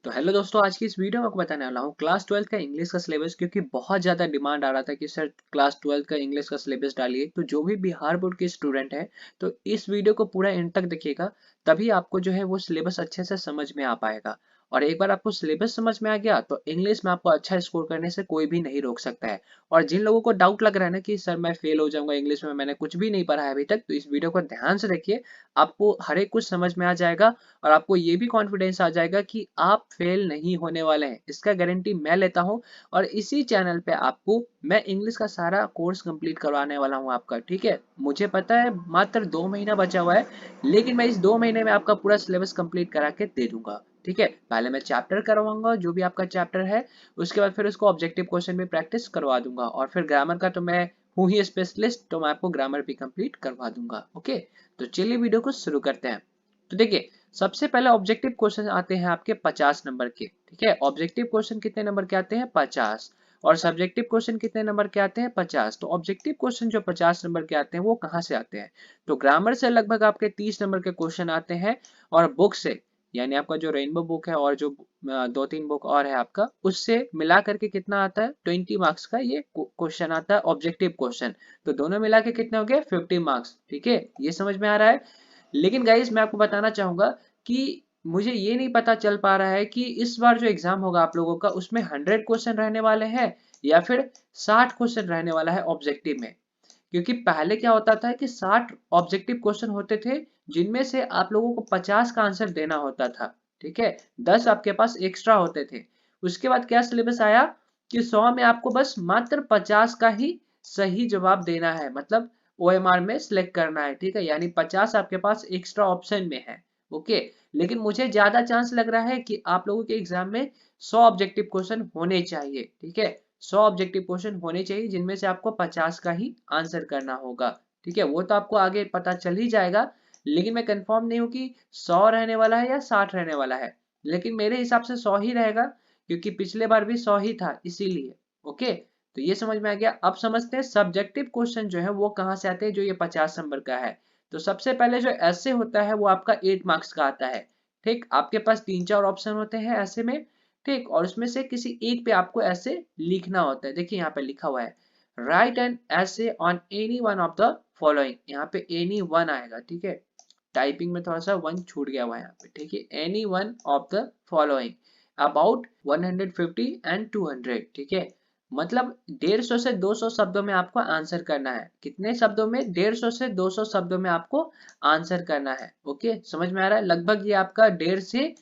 तो हेलो दोस्तों, आज की इस वीडियो में आपको बताने वाला हूँ क्लास 12 का इंग्लिश का सिलेबस। क्योंकि बहुत ज़्यादा डिमांड आ रहा था कि सर क्लास 12 का इंग्लिश का सिलेबस डालिए। तो जो भी बिहार बोर्ड के स्टूडेंट हैं, तो इस वीडियो को पूरा एंड तक देखिएगा, तभी आपको जो है वो सिलेबस अच्छे से समझ में आ पाएगा। और एक बार आपको सिलेबस समझ में आ गया तो इंग्लिश में आपको अच्छा स्कोर करने से कोई भी नहीं रोक सकता है। और जिन लोगों को डाउट लग रहा है ना कि सर मैं फेल हो जाऊंगा इंग्लिश में, मैंने कुछ भी नहीं पढ़ा है अभी तक, तो इस वीडियो को ध्यान से देखिए। आपको हर एक कुछ समझ में आ जाएगा और आपको ये भी कॉन्फिडेंस आ जाएगा कि आप फेल नहीं होने वाले हैं। इसका गारंटी मैं लेता हूँ। और इसी चैनल पे आपको मैं इंग्लिश का सारा कोर्स कंप्लीट करवाने वाला हूँ आपका। ठीक है, मुझे पता है मात्र 2 महीना बचा हुआ है, लेकिन मैं इस 2 महीने में आपका पूरा सिलेबस कंप्लीट करा के दे दूंगा। ठीक है, पहले मैं चैप्टर करवाऊंगा जो भी आपका चैप्टर है, उसके बाद फिर उसको ऑब्जेक्टिव क्वेश्चन भी प्रैक्टिस करवा दूंगा। और फिर ग्रामर का तो मैं हूँ ही स्पेशलिस्ट, तो मैं आपको ग्रामर भी कंप्लीट करवा दूंगा। ओके, तो चलिए वीडियो को शुरू करते हैं। तो देखिए, सबसे पहले ऑब्जेक्टिव क्वेश्चन आते हैं आपके 50 नंबर के। ठीक है, ऑब्जेक्टिव क्वेश्चन कितने नंबर के आते हैं? 50। और सब्जेक्टिव क्वेश्चन कितने नंबर के आते हैं? 50। तो ऑब्जेक्टिव क्वेश्चन जो 50 नंबर के आते हैं वो कहाँ से आते हैं? तो ग्रामर से लगभग आपके 30 नंबर के क्वेश्चन आते हैं। और बुक से, यानी आपका जो रेनबो बुक है और जो 2-3 बुक और है आपका, उससे मिला करके कितना आता है? 20 मार्क्स का ये क्वेश्चन आता है, ऑब्जेक्टिव क्वेश्चन। तो दोनों मिला के कितने हो गए? 50 मार्क्स। ठीक है, ये समझ में आ रहा है। लेकिन गाइस मैं आपको बताना चाहूंगा कि मुझे ये नहीं पता चल पा रहा है कि इस बार जो एग्जाम होगा आप लोगों का, उसमें 100 क्वेश्चन रहने वाले हैं या फिर 60 क्वेश्चन रहने वाला है ऑब्जेक्टिव में। क्योंकि पहले क्या होता था कि 60 ऑब्जेक्टिव क्वेश्चन होते थे, जिनमें से आप लोगों को 50 का आंसर देना होता था। ठीक है, 10 आपके पास एक्स्ट्रा होते थे। उसके बाद क्या सिलेबस आया कि 100 में आपको बस मात्र 50 का ही सही जवाब देना है, मतलब ओएमआर में सिलेक्ट करना है। ठीक है, यानी 50 आपके पास एक्स्ट्रा ऑप्शन में है। ओके, लेकिन मुझे ज्यादा चांस लग रहा है कि आप लोगों के एग्जाम में 100 ऑब्जेक्टिव क्वेश्चन होने चाहिए। ठीक है, 100 ऑब्जेक्टिव क्वेश्चन होने चाहिए, जिनमें से आपको 50 का ही आंसर करना होगा। ठीक है, वो तो आपको आगे पता चल ही जाएगा। लेकिन मैं कंफर्म नहीं हूँ कि 100 रहने वाला है या 60 रहने वाला है। लेकिन मेरे हिसाब से 100 ही रहेगा, क्योंकि पिछले बार भी 100 ही था, इसीलिए। ओके, तो ये समझ में आ गया। अब समझते हैं सब्जेक्टिव क्वेश्चन जो है वो कहाँ से आते हैं, जो ये 50 नंबर का है। तो सबसे पहले जो ऐसे होता है वो आपका 8 मार्क्स का आता है। ठीक, आपके पास 3-4 ऑप्शन होते हैं ऐसे में। ठीक, और उसमें से किसी एक पे आपको ऐसे लिखना होता है। देखिए यहाँ पे लिखा हुआ है, राइट एन ऐसे on any one of the following. यहाँ पे एनी वन आएगा। ठीक है, टाइपिंग में थोड़ा सा वन छूट गया हुआ है यहाँ पे। ठीक है, any one of the following about 150 and 200। ठीक है, मतलब 150 से 200 शब्दों में आपको आंसर करना है। कितने शब्दों में? 150 से 200 शब्दों में आपको आंसर करना है। ओके, समझ में आ रहा है? लगभग ये आपका 1.5 से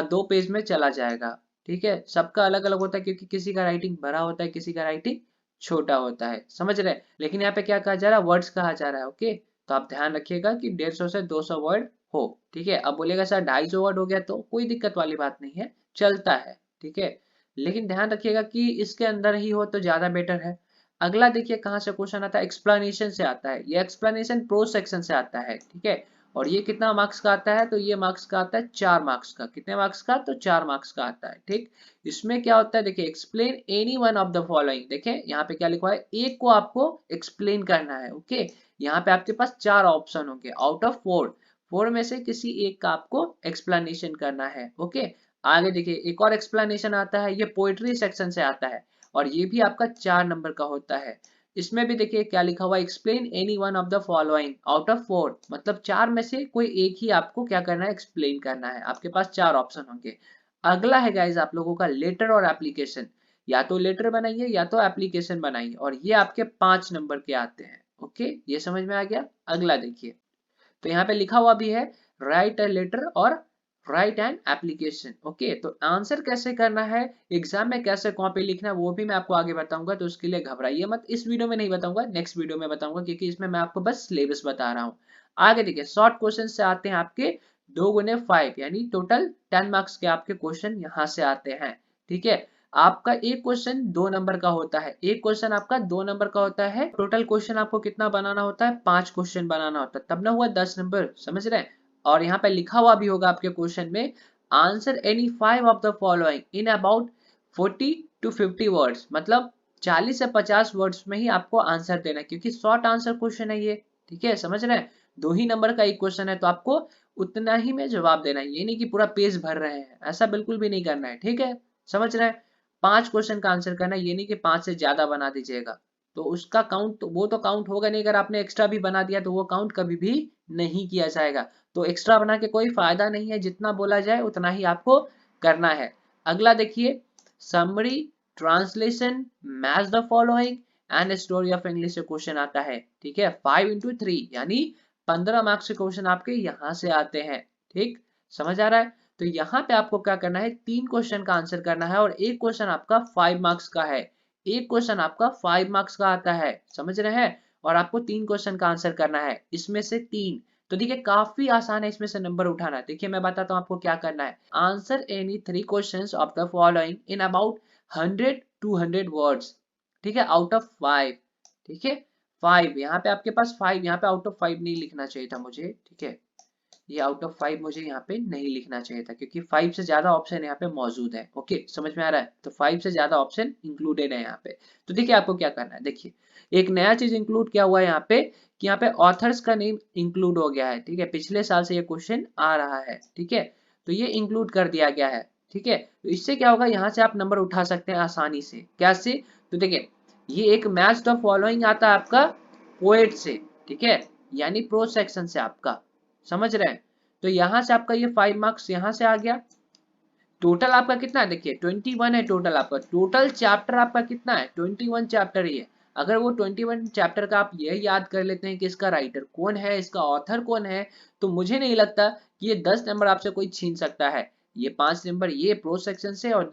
2 पेज में चला जाएगा। ठीक है, सबका अलग अलग होता है, क्योंकि किसी का राइटिंग बड़ा होता है, किसी का राइटिंग छोटा होता है। समझ रहे हैं? लेकिन यहाँ पे क्या कहा जा रहा है? वर्ड्स कहा जा रहा है। ओके, तो आप ध्यान रखिएगा कि 150 से 200 वर्ड हो। ठीक है, अब बोलेगा सर 250 वर्ड हो गया, तो कोई दिक्कत वाली बात नहीं है, चलता है। ठीक है, लेकिन ध्यान रखिएगा कि इसके अंदर ही हो तो ज्यादा बेटर है। अगला देखिए कहाँ से क्वेश्चन आता है, एक्सप्लेनेशन से आता है। ये एक्सप्लेनेशन प्रो सेक्शन से आता है। ठीक है, और ये कितना मार्क्स का आता है? तो ये मार्क्स का आता है 4 मार्क्स का। कितने मार्क्स का? तो 4 मार्क्स का आता है। ठीक, इसमें क्या होता है देखिए, explain any one of the following. देखिए यहाँ पे क्या लिखा है, एक को आपको एक्सप्लेन करना है। ओके, यहाँ पे आपके पास 4 ऑप्शन होंगे आउट ऑफ 4 में से किसी एक का आपको एक्सप्लेनेशन करना है। ओके, आगे देखिए एक और एक्सप्लेनेशन आता है, ये पोएट्री सेक्शन से आता है, और ये भी आपका 4 नंबर का होता है। इसमें भी देखिए क्या लिखा हुआ है, explain any one of the following out of 4, मतलब 4 में से कोई एक ही आपको क्या करना है, एक्सप्लेन करना है। आपके पास 4 ऑप्शन होंगे। अगला है गाइज आप लोगों का लेटर और एप्लीकेशन। या तो लेटर बनाइए या तो एप्लीकेशन बनाइए, और ये आपके 5 नंबर के आते हैं। ओके, ये समझ में आ गया। अगला देखिए, तो यहाँ पे लिखा हुआ भी है, राइट ए लेटर और राइट एन एप्लीकेशन। ओके, तो आंसर कैसे करना है, एग्जाम में कैसे कॉपी लिखना है, वो भी मैं आपको आगे बताऊंगा। तो उसके लिए घबराइए मत, इस वीडियो में नहीं बताऊंगा, नेक्स्ट वीडियो में बताऊंगा, क्योंकि इसमें मैं आपको बस सिलेबस बता रहा हूँ। आगे देखिए, शॉर्ट क्वेश्चन से आते हैं आपके 2 गुने 5, यानी टोटल 10 मार्क्स के आपके क्वेश्चन यहाँ से आते हैं। ठीक है, आपका एक क्वेश्चन 2 नंबर का होता है, एक क्वेश्चन आपका 2 नंबर का होता है। टोटल क्वेश्चन आपको कितना बनाना होता है? 5 क्वेश्चन बनाना होता है, तब ना हुआ 10 नंबर। समझ रहे हैं? और यहाँ पे लिखा हुआ भी होगा आपके क्वेश्चन में, answer any 5 of the following in about 40 to 50 words, मतलब 40 से 50 वर्ड्स में ही आपको आंसर देना है, क्योंकि शॉर्ट आंसर क्वेश्चन है ये। ठीक है, समझ रहे हैं? 2 ही नंबर का एक क्वेश्चन है, तो आपको उतना ही में जवाब देना है, ये नहीं कि पूरा पेज भर रहे हैं, ऐसा बिल्कुल भी नहीं करना है, ठीक है, समझ रहे हैं। 5 क्वेश्चन का आंसर करना है, ये नहीं कि 5 से ज्यादा बना दीजिएगा, तो उसका काउंट वो तो काउंट होगा नहीं, अगर आपने एक्स्ट्रा भी बना दिया तो वो काउंट कभी भी नहीं किया जाएगा। तो एक्स्ट्रा बना के कोई फायदा नहीं है, जितना बोला जाए उतना ही आपको करना है। अगला देखिए, summary, translation, match the following and story of English से क्वेश्चन आता है, ठीक है। 5 into 3 यानी 15 मार्क्स के क्वेश्चन आपके यहाँ से आते हैं, ठीक, समझ आ रहा है। तो यहाँ पे आपको क्या करना है, 3 क्वेश्चन का आंसर करना है और एक क्वेश्चन आपका 5 मार्क्स का है, एक क्वेश्चन आपका 5 मार्क्स का आता है, समझ रहे हैं। और आपको 3 क्वेश्चन का आंसर करना है, इसमें से 3। तो देखिए काफी आसान है इसमें से नंबर उठाना। देखिए मैं बताता हूँ आपको क्या करना है। Answer any 3 questions of the following in about 100-200 words, ठीक है, आउट ऑफ 5, ठीक है। 5 यहाँ पे आपके पास 5, यहाँ पे आउट ऑफ 5 नहीं लिखना चाहिए था मुझे, ठीक है, ये आउट ऑफ 5 मुझे यहाँ पे नहीं लिखना चाहिए था, क्योंकि 5 से ज्यादा ऑप्शन यहाँ पे मौजूद है। ओके, समझ में आ रहा है, तो 5 से ज्यादा ऑप्शन इंक्लूडेड है यहाँ पे। तो देखिए आपको क्या करना है, देखिए एक नया चीज इंक्लूड किया हुआ है यहाँ पे, कि यहाँ पे ऑथर्स का नेम इंक्लूड हो गया है, ठीक है, पिछले साल से ये क्वेश्चन आ रहा है, ठीक है, तो ये इंक्लूड कर दिया गया है, ठीक है। तो इससे क्या होगा, यहाँ से आप नंबर उठा सकते हैं आसानी से, कैसे, तो देखिए ये एक मैच द फॉलोइंग आता है आपका पोएट से, ठीक है, यानी प्रो सेक्शन से आपका, समझ रहे हैं। तो यहां से आपका ये 5 मार्क्स यहां से आ गया। टोटल आपका कितना है, देखिए 21 है टोटल आपका, टोटल चैप्टर आपका कितना है, 21 चैप्टर ही है। अगर वो 21 चैप्टर का आप ये याद कर लेते हैं कि इसका राइटर कौन है, इसका ऑथर कौन है, तो मुझे नहीं लगता कि ये 10 नंबर आपसे कोई छीन सकता है। ये 5 नंबर ये प्रो सेक्शन से और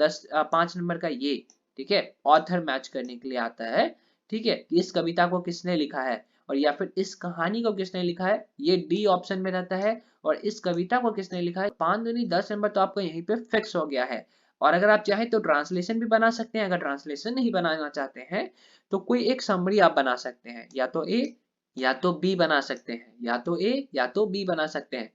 5 नंबर का ये, ठीक है, ऑथर मैच करने के लिए आता है, ठीक है, कि इस कविता को किसने लिखा है और या फिर इस कहानी को किसने लिखा है, ये डी ऑप्शन में रहता है। और इस कविता को किसने लिखा है, 5 दूनी 10 नंबर तो आपका यहीं पे फिक्स हो गया है। और अगर आप चाहें तो ट्रांसलेशन भी बना सकते हैं, अगर ट्रांसलेशन नहीं बनाना चाहते हैं तो कोई एक समरी आप बना सकते हैं, या तो ए या तो बी बना सकते हैं, या तो ए या तो बी बना सकते हैं।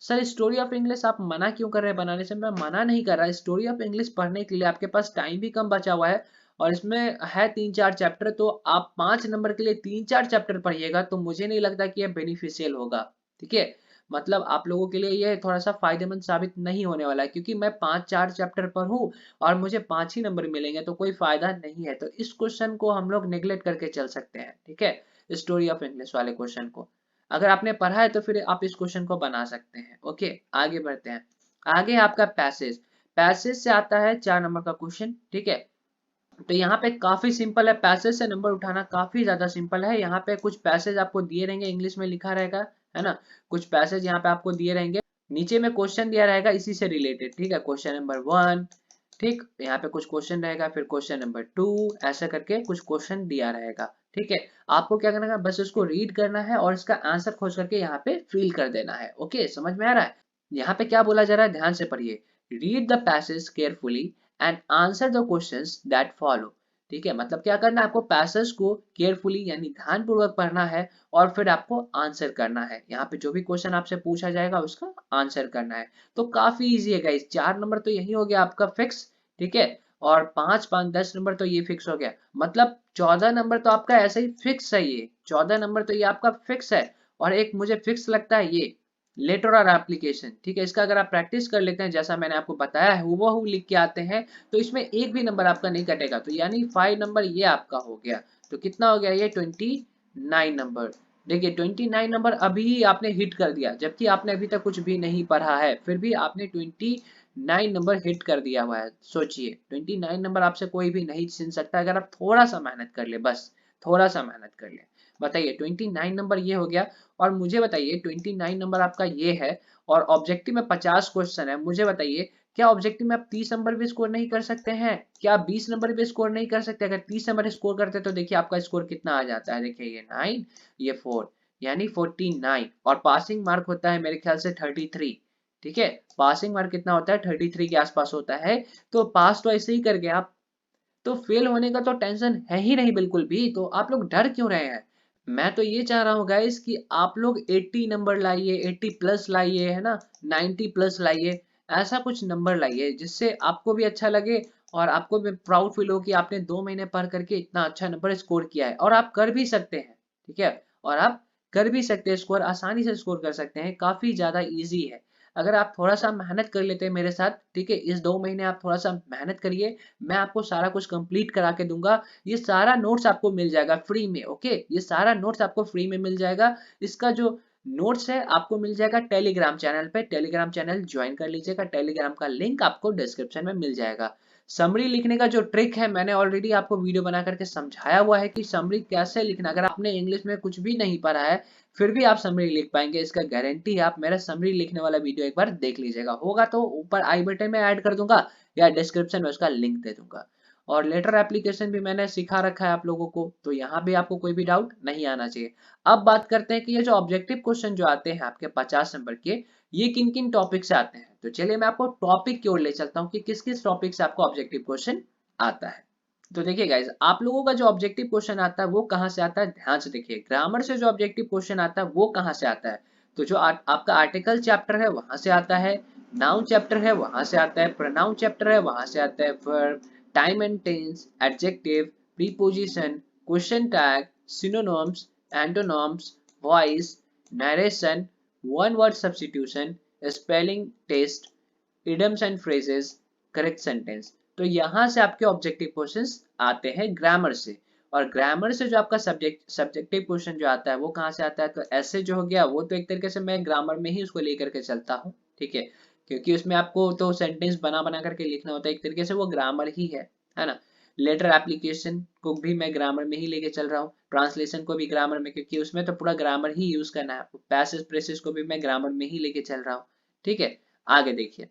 सर स्टोरी ऑफ इंग्लिश आप मना क्यों कर रहे हैं बनाने से, मैं मना नहीं कर रहा, स्टोरी ऑफ इंग्लिश पढ़ने के लिए आपके पास टाइम भी कम बचा हुआ है और इसमें है 3-4 चैप्टर, तो आप 5 नंबर के लिए 3-4 चैप्टर पढ़िएगा तो मुझे नहीं लगता कि यह बेनिफिशियल होगा, ठीक है। मतलब आप लोगों के लिए ये थोड़ा सा फायदेमंद साबित नहीं होने वाला है, क्योंकि मैं 5-4 चैप्टर पढ़ूं और मुझे 5 ही नंबर मिलेंगे तो कोई फायदा नहीं है। तो इस क्वेश्चन को हम लोग नेग्लेक्ट करके चल सकते हैं, ठीक है, स्टोरी ऑफ इंग्लिश वाले क्वेश्चन को। अगर आपने पढ़ा है तो फिर आप इस क्वेश्चन को बना सकते हैं। ओके, आगे बढ़ते हैं। आगे आपका पैसेज, पैसेज से आता है 4 नंबर का क्वेश्चन, ठीक है। तो यहाँ पे काफी सिंपल है, पैसेज से नंबर उठाना काफी ज्यादा सिंपल है। यहाँ पे कुछ पैसेज आपको दिए रहेंगे, इंग्लिश में लिखा रहेगा, है ना, कुछ पैसेज यहाँ पे आपको दिए रहेंगे, नीचे में क्वेश्चन दिया रहेगा इसी से रिलेटेड, ठीक है, क्वेश्चन नंबर 1, ठीक, यहाँ पे कुछ क्वेश्चन रहेगा, फिर क्वेश्चन नंबर 2, ऐसा करके कुछ क्वेश्चन दिया रहेगा, ठीक है। आपको क्या करना है, बस उसको रीड करना है और इसका आंसर खोज करके यहाँ पे फिल कर देना है। ओके, समझ में आ रहा है। यहाँ पे क्या बोला जा रहा है, ध्यान से पढ़िए, read the passage carefully and answer the questions that follow, ठीक है। मतलब क्या करना है, आपको पैसेज को केयरफुली यानी ध्यानपूर्वक पढ़ना है और फिर आपको आंसर करना है। यहाँ पे जो भी क्वेश्चन आपसे पूछा जाएगा उसका आंसर करना है। तो काफी इजी है गाइस, 4 नंबर तो यही हो गया आपका फिक्स, ठीक है, और 5-5-10 नंबर तो ये फिक्स हो गया, मतलब 14 नंबर तो आपका ऐसे ही फिक्स है, ये 14 नंबर तो ये आपका फिक्स है। और एक मुझे फिक्स लगता है ये लेटर और एप्लीकेशन, ठीक है, इसका अगर आप प्रैक्टिस कर लेते हैं जैसा मैंने आपको बताया है हूबहू लिख के आते हैं तो इसमें एक भी नंबर आपका नहीं कटेगा, तो यानी 5 नंबर ये आपका हो गया। तो कितना हो गया ये 29 नंबर। देखिए 29 नंबर अभी आपने हिट कर दिया, जबकि आपने अभी तक कुछ भी नहीं पढ़ा है, फिर भी आपने 29 नंबर हिट कर दिया हुआ है। सोचिए 29 नंबर आपसे कोई भी नहीं छीन सकता अगर आप थोड़ा सा मेहनत कर ले, बस थोड़ा सा मेहनत कर ले। बताइए 29 नंबर ये हो गया। और मुझे बताइए 29 नंबर आपका ये है और ऑब्जेक्टिव में 50 क्वेश्चन है, मुझे बताइए क्या ऑब्जेक्टिव में आप 30 नंबर भी स्कोर नहीं कर सकते हैं, क्या आप 20 नंबर भी स्कोर नहीं कर सकते। अगर 30 नंबर स्कोर करते तो देखिए आपका स्कोर कितना आ जाता है, देखिए ये 9 ये 4 यानी 49। और पासिंग मार्क होता है मेरे ख्याल से 33, ठीक है, पासिंग मार्क कितना होता है 33 के आसपास होता है। तो पास तो ऐसे ही कर गए आप, तो फेल होने का तो टेंशन है ही नहीं बिल्कुल भी, तो आप लोग डर क्यों रहे हैं। मैं तो ये चाह रहा हूँ गाइस कि आप लोग 80 नंबर लाइए, 80 प्लस लाइए, है ना, 90 प्लस लाइए, ऐसा कुछ नंबर लाइए जिससे आपको भी अच्छा लगे और आपको भी प्राउड फील हो कि आपने 2 महीने पढ़ करके इतना अच्छा नंबर स्कोर किया है और आप कर भी सकते हैं, ठीक है, और आप कर भी सकते हैं स्कोर, आसानी से स्कोर कर सकते हैं, काफी ज्यादा इजी है। अगर आप थोड़ा सा मेहनत कर लेते हैं मेरे साथ, ठीक है, इस 2 महीने आप थोड़ा सा मेहनत करिए, मैं आपको सारा कुछ कंप्लीट करा के दूंगा। ये सारा नोट्स आपको मिल जाएगा फ्री में, ओके, ये सारा नोट्स आपको फ्री में मिल जाएगा। इसका जो नोट्स है आपको मिल जाएगा टेलीग्राम चैनल पे, टेलीग्राम चैनल ज्वाइन कर लीजिएगा, टेलीग्राम का लिंक आपको डिस्क्रिप्शन में मिल जाएगा। समरी लिखने का जो ट्रिक है मैंने ऑलरेडी आपको वीडियो बना करके समझाया हुआ है कि समरी कैसे लिखना। अगर आपने इंग्लिश में कुछ भी नहीं पढ़ा है फिर भी आप समरी लिख पाएंगे, इसका गारंटी है। आप मेरा समरी लिखने वाला वीडियो एक बार देख लीजिएगा, होगा तो ऊपर आई बटन में ऐड कर दूंगा या डिस्क्रिप्शन में उसका लिंक दे दूंगा। और लेटर एप्लीकेशन भी मैंने सिखा रखा है आप लोगों को, तो यहाँ भी आपको कोई भी डाउट नहीं आना चाहिए। अब बात करते हैं कि ये जो ऑब्जेक्टिव क्वेश्चन जो आते हैं आपके 50 नंबर के, ये किन किन टॉपिक से आते हैं। तो चलिए मैं आपको टॉपिक की ओर ले चलता हूँ कि किस किस टॉपिक से आपको ऑब्जेक्टिव क्वेश्चन आता है। तो देखिए गाइज, आप लोगों का जो ऑब्जेक्टिव क्वेश्चन आता है वो कहाँ से आता है, ध्यान से देखिए। ग्रामर से जो ऑब्जेक्टिव क्वेश्चन आता है वो कहाँ से आता है, तो जो आपका आर्टिकल चैप्टर है वहां से आता है, नाउन चैप्टर है वहां से आता है, प्रोनाउन चैप्टर है वहां से आता है, verb, time and tense, adjective, preposition, question tag, synonyms, antonyms, voice, narration, one word substitution, spelling test, idioms and phrases, correct sentence. तो यहाँ से आपके ऑब्जेक्टिव क्वेश्चंस आते हैं ग्रामर से। और ग्रामर से जो आपका सब्जेक्टिव क्वेश्चन जो आता है वो कहाँ से आता है, तो ऐसे जो हो गया वो तो एक तरीके से मैं ग्रामर में ही उसको लेकर के चलता हूँ, ठीक है, क्योंकि उसमें आपको तो सेंटेंस बना बना करके लिखना होता है, एक तरीके से वो ग्रामर ही है ना। लेटर एप्लीकेशन को भी मैं ग्रामर में ही लेके चल रहा हूँ, ट्रांसलेशन को भी ग्रामर में, क्योंकि उसमें तो पूरा ग्रामर ही यूज करना है आपको, पैसेज प्रेसेज को भी मैं ग्रामर में ही लेके चल रहा हूँ, ठीक है। आगे देखिए,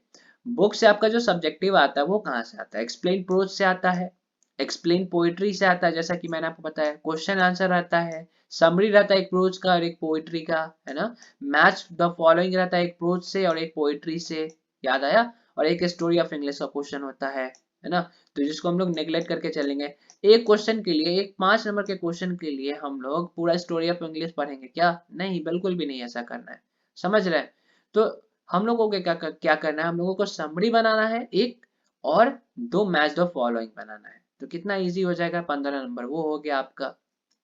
बुक से आपका जो सब्जेक्टिव आता है वो कहाँ से आता है, एक्सप्लेन प्रोज से आता है, एक्सप्लेन पोइट्री से आता है, जैसा कि मैंने आपको बताया, क्वेश्चन आंसर रहता है, समरी रहता है एक प्रोज का और एक पोइट्री का, है ना, मैच द फॉलोइंग रहता है एक प्रोज से और एक पोइट्री से, याद आया, और एक स्टोरी ऑफ इंग्लिश का क्वेश्चन होता है ना। तो जिसको हम लोग नेग्लेक्ट करके चलेंगे, एक क्वेश्चन के लिए, एक 5 नंबर के क्वेश्चन के लिए हम लोग पूरा स्टोरी ऑफ इंग्लिश पढ़ेंगे क्या, नहीं, बिल्कुल भी नहीं ऐसा करना है, समझ रहे हैं। तो हम लोगों को क्या करना है, हम लोगों को समरी बनाना है एक, और 2 मैच द फॉलोइंग बनाना है। तो कितना इजी हो जाएगा, 15 नंबर वो हो गया आपका,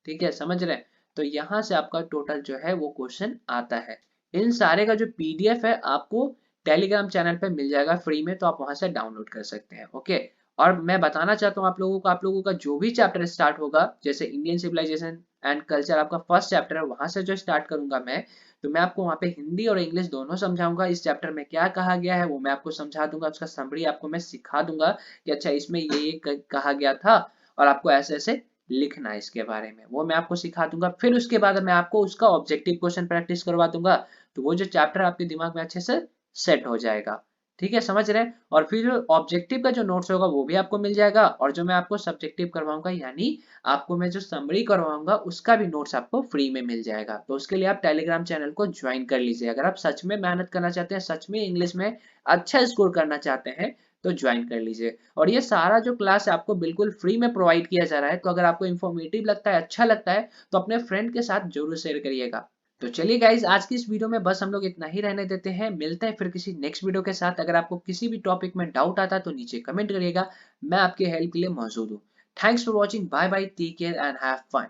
ठीक है, समझ रहे हैं। तो यहाँ से आपका टोटल जो है वो क्वेश्चन आता है। इन सारे का जो पीडीएफ है आपको टेलीग्राम चैनल पे मिल जाएगा फ्री में, तो आप वहां से डाउनलोड कर सकते हैं, ओके। और मैं बताना चाहता हूँ आप लोगों का जो भी चैप्टर स्टार्ट होगा, जैसे इंडियन सिविलाइजेशन एंड कल्चर आपका फर्स्ट चैप्टर है, वहां से जो स्टार्ट करूंगा मैं, तो मैं आपको वहाँ पे हिंदी और इंग्लिश दोनों समझाऊंगा। इस चैप्टर में क्या कहा गया है वो मैं आपको समझा दूंगा, उसका समरी आपको मैं सिखा दूंगा कि अच्छा इसमें ये कहा गया था और आपको ऐसे ऐसे लिखना है इसके बारे में, वो मैं आपको सिखा दूंगा। फिर उसके बाद मैं आपको उसका ऑब्जेक्टिव क्वेश्चन प्रैक्टिस करवा दूंगा, तो वो जो चैप्टर आपके दिमाग में अच्छे से सेट हो जाएगा, ठीक है, समझ रहे हैं। और फिर जो ऑब्जेक्टिव का जो नोट्स होगा वो भी आपको मिल जाएगा, और जो मैं आपको सब्जेक्टिव करवाऊंगा यानी आपको मैं जो समरी करवाऊंगा उसका भी नोट्स आपको फ्री में मिल जाएगा। तो उसके लिए आप टेलीग्राम चैनल को ज्वाइन कर लीजिए, अगर आप सच में मेहनत करना चाहते हैं, सच में इंग्लिश में अच्छा स्कोर करना चाहते हैं तो ज्वाइन कर लीजिए। और ये सारा जो क्लास है आपको बिल्कुल फ्री में प्रोवाइड किया जा रहा है, तो अगर आपको इन्फॉर्मेटिव लगता है, अच्छा लगता है, तो अपने फ्रेंड के साथ जरूर शेयर करिएगा। तो चलिए गाइज, आज की इस वीडियो में बस हम लोग इतना ही रहने देते हैं, मिलते हैं फिर किसी नेक्स्ट वीडियो के साथ। अगर आपको किसी भी टॉपिक में डाउट आता है तो नीचे कमेंट करिएगा, मैं आपके हेल्प के लिए मौजूद हूँ। Thanks for watching, bye bye, take care and have fun.